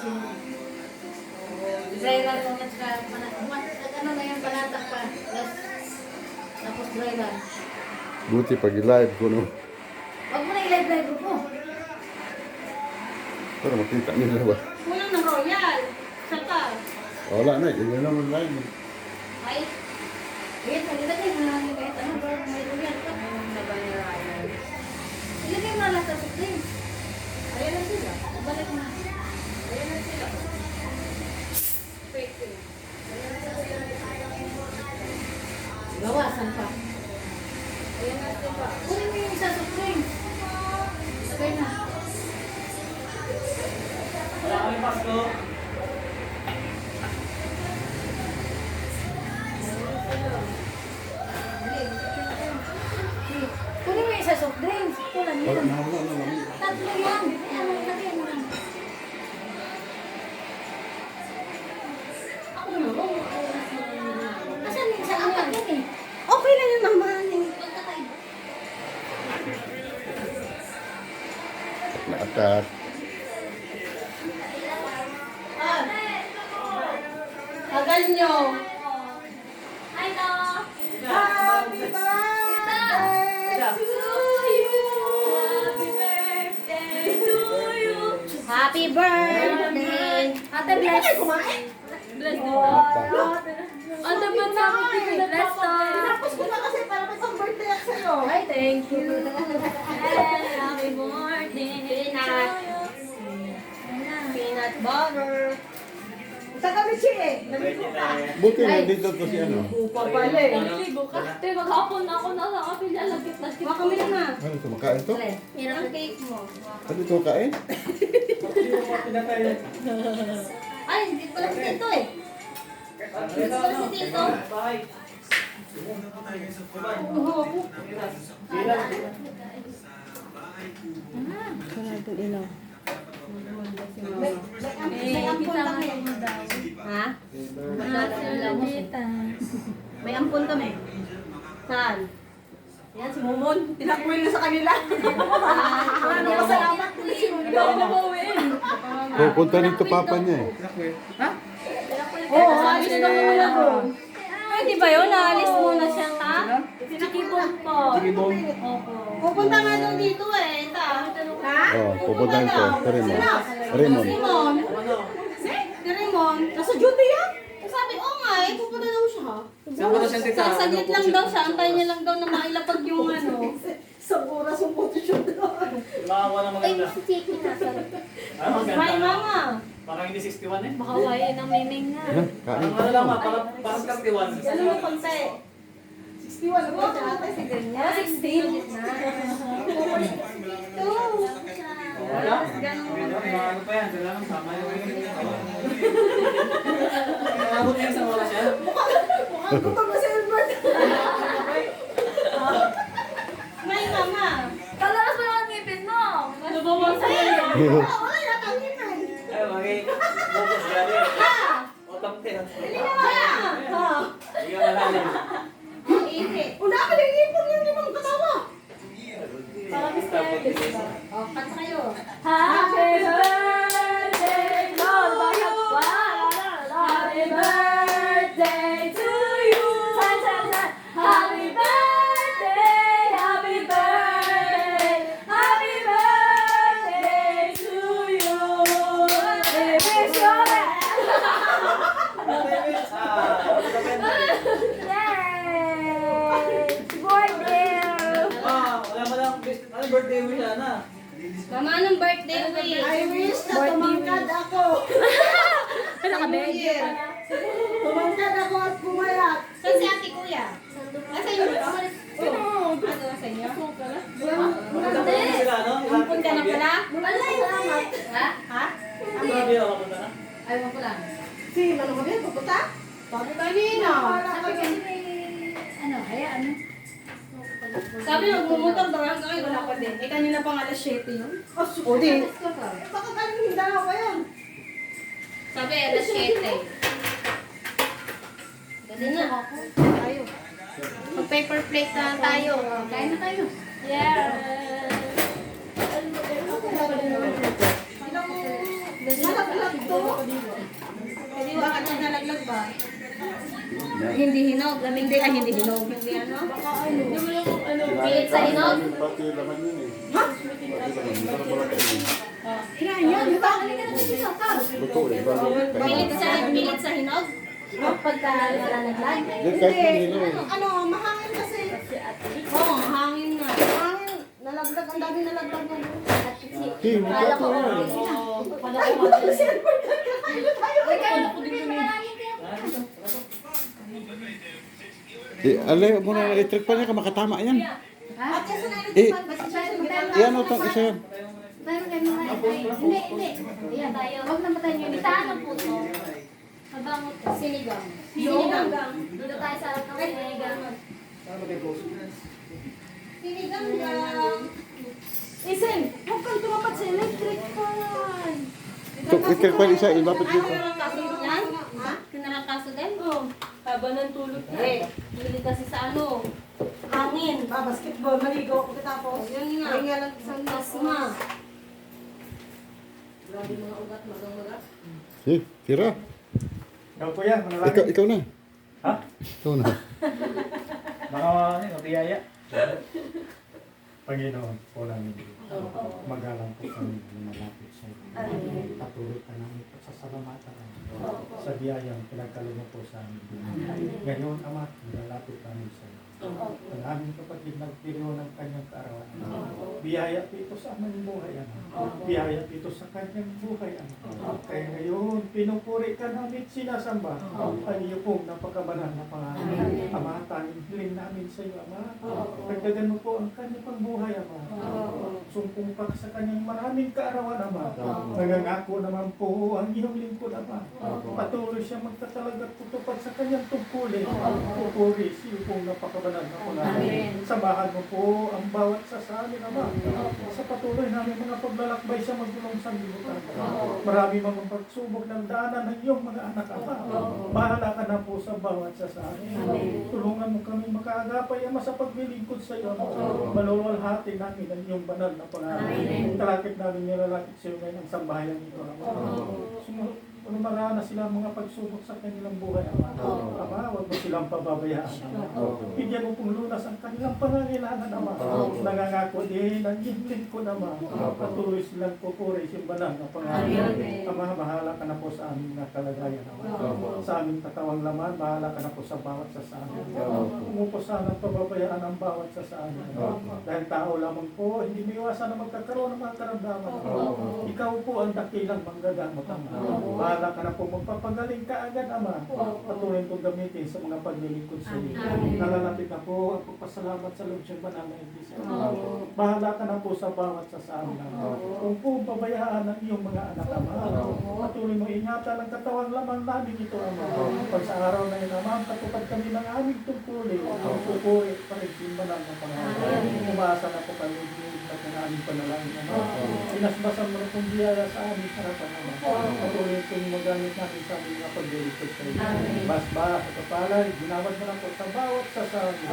Dry run mo at saka ano na yung palatak pa. Tapos dry run. Buti pag i-live ko, no? Huwag mo na i-live mo. Para makita nila ba? Kulang ng royal. Saka. Wala na, yun naman live. Ay. Ayan, nilagay mo lang yung kahit ano. May royal ka. Ilagay mo lang sa suklin. Ayan na sila. Balik mo na. Ayan na sila. Fake sila. Gawasan pa. Ayan na sila. Kunin mo yung isa suklin. Sabay na. Wala kami pasko. Kunin mo yung isa soft drinks. Kulang Wala yan. na, wala na. Tatlo yan. Ano, lagyan mo lang. Ako naman. Asan yung isa? Apat yan eh. Okay na yun naman. Pagkakaiba. Naakat. Tagal nyo. Hi, to. Happy birthday to you. Happy birthday. Ate, bless. Kumain? Bless Oh, Ate, bless sabi ko. Bless to. Tapos ko na kasi para may pang-birthday ako sa'yo. Ay, thank you. Happy birthday. Peanut butter. Sa kami, Chi eh. Naligo ka. Buti na dito to si ano. Upa pala eh. Naligo ka. Te, maghapon ako nasa kapila. Lagkit-lagkit. Baka kami na. Ano ito, makain to? Yan ang cake mo. Ano ito, makain? Ay, hindi pala si Tito eh. Hindi pala si Tito. Bye. May ampon kami. Ha? May ampon kami. Saan? Yan, si Momon. Tinakwil na sa kanila. Maraming masalamat po si Momon. Pupunta dito papa niya eh. Oo, alis na muna doon. Pwede ba yun? Naalis muna siya ta? Sinakipon po. Pupunta nga doon dito eh. Ha? Oh, pupunta dito. Raymond. Raymond. Simon. Si Raymond. Nasa duty yan? Sabi, oo nga eh. Pupunta daw siya. Saan ba na siya tita? Saglit lang daw siya. Antayin niya lang daw na mailapag yung ano. Sa oras yung photoshoot doon. Makakuha na Ay, maganda. si Chiki nasa. Ano, Hi, maganda. mama. Parang hindi 61 eh. Baka wayan ng miming na. Kain Parang ka. ano lang, parang 31. Ano mo konti? 61 na po siya ate. Si Ganyan. 16. Wala? Ano pa yan? Sila lang sama yung Abot niya sa oras yan. Mukhang gutom na si Albert. Hi, mama. Talakas mo lang ngipin mo. Ano ba mo sa'yo? Wala natanginan. Ay, okay. Focus gani. Otak te. Hindi na kaya. Ha? Hindi ka malalim. Ang init. Una ka ng ipon yung limang katawa. Parang mysterious ba? Oh, kanta kayo. Happy birthday to you. Happy birthday to you. Happy birthday, happy birthday, happy birthday to you. Wala pa lang. Ano birthday mo siya na? Mama, anong birthday wish? I wish na tumangkad ako. Ano ka, New Year. Tumangkad ako at pumayat. Saan si ate kuya? Nasa iyo? Ano nasa inyo? Magkataon na sila, no? Ampun ka na pala? Alay, salamat. Ha? Ha? Hindi ako punta na. Ayaw ko lang. Si, ano ka din? Pupunta? Sabi kanina. Sabi kasi may, ano, hayaan mo. Sabi magmumotor daw lang kayo, wala pa din. Eh, kanina pang alas 7 yun. O di. Baka galing Mindanao pa yun. Sabi alas 7. Dali na. Tayo. Mag-paper plate na tayo. Kain na tayo. Yeah. Ilang to. Hindi bakit na nalaglag ba? Hindi hinog. Hindi hinog. Hindi ano. Pilit sa hinog? Pati laman yun eh. Ha? Sarap wala kainin. Kinayan. Luto eh. Pilit sa hinog? Pagka nalalaglag. Yan kahit manilo eh. Ano, mahangin kasi. Oo, hangin na. Mahangin. Nalaglag. Ang dami nalaglag ng Hey, wala ko yan. Ay, wala si Edward. Kakain na tayo. Alay mo na electric pa niya ka makatama yan. At kasi na Eh, yan. Iyan o itong isa yan. Hindi. Ayan, tayo. Huwag na patayin yun. Itaano po to. Mabangot to. Sinigang. Sinigang. Dito tayo sa harap ng sinigang. Sinigang lang. Isin, huwag kang tumapat sa electric fan. Itong electric pa isa, ilapit dito. Yan? Ha? Kinarangkaso din? Oo. Haba ng tulog na. Hindi kasi sa ano, hangin. Basketball, maligo ako tapos. Yun nga. Ay nga lang isang Asma. Grabe mga ugat, magang-magat. Eh, tira. Ikaw po yan, Ikaw na. Ha? Ikaw na. Mga biyaya. Panginoon po namin. Magalang po kami na malapit sa iyo. Patuloy ka namin po sa salamatan sa biyayang pinagkaloob mo po sa amin. Ngayon, Ama, malalapit kami sa iyo. Ang aming kapatid nagpiriw ng kanyang kaarawan. Biyaya po ito sa aming buhay, Ama. Biyaya po ito sa kanyang buhay, Ama. Kaya ngayon, pinupuri ka namin sinasamba. Ang iyo pong napakabanal na pangalan. Ama, tanging hiling namin sa iyo, Ama. Pagdagan mo po ang kanyang pangbuhay, Ama. Sumpumpag sa kanyang maraming kaarawan, Ama. Nangangako naman po ang iyong lingkod, Ama. Patuloy siya magtatalagat tutupad sa kanyang tungkulin. Pupuri siyo pong napakabanal na pangalan. Samahan mo po ang bawat sasamin, Ama. Sa patuloy namin mga paglalakbay sa magulong sanlibutan. Marami mga pagsubok ng daanan ng iyong mga anak, Ama. Bahala ka na po sa bawat sasamin. Tulungan mo kami makaagapay, Ama, sa paglilingkod sa iyo. Malulwalhati namin ang iyong banal na pangalan. Talakit namin nilalakit sa iyo ngayon ang sambahayan nito, Ama. Marana sila mga pagsubok sa kanilang buhay, Ama. Ama, huwag mo silang pababayaan, Ama. Bigyan mo pong lunas ang kanilang pangangailangan, Ama. Nangangako din ang iyong lingkod, Ama. Patuloy silang pupuri sa banal na pangalan. Ama, bahala ka na po sa aming mga kalagayan, Ama. Sa aming katawang laman, bahala ka na po sa bawat sasamin. Umupo sana pababayaan ang bawat sasamin. Dahil tao lamang po, hindi may iwasan na magkakaroon ng mga karamdaman. Ikaw po ang dakilang manggagamot, Ama. Bahala ka na po magpapagaling ka agad, Ama. Patuloy kong gamitin sa mga paglilingkod sa iyo. Nalalapit na po ang pagpasalamat sa loob siyang banal na iglesia. Bahala ka na po sa bawat sasamin, Ama. Kung po pabayaan ang iyong mga anak, Ama. Patuloy mo ingatan ang katawang lamang namin ito, Ama. Pag sa araw na yun, Ama, patupad kami ng aming tungkulin. Pupuri pa rin yung banal na pangalan. Umasa na po kami at ng aming panalangin, Ama. Sinasbasan mo na kong biyaya sa aming harapan, Ama. Patuloy kong magamit natin sa aming mga paglilingkod sa iyo. Basba sa kapalay, ginawad mo na po sa bawat sasabi.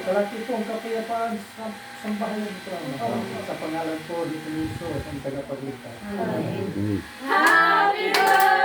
Kalaki po ang kapayapaan sa sambahayan ito, Ama. Sa pangalan po ni Jesus ang tagapagligtas. Mm. Happy birthday!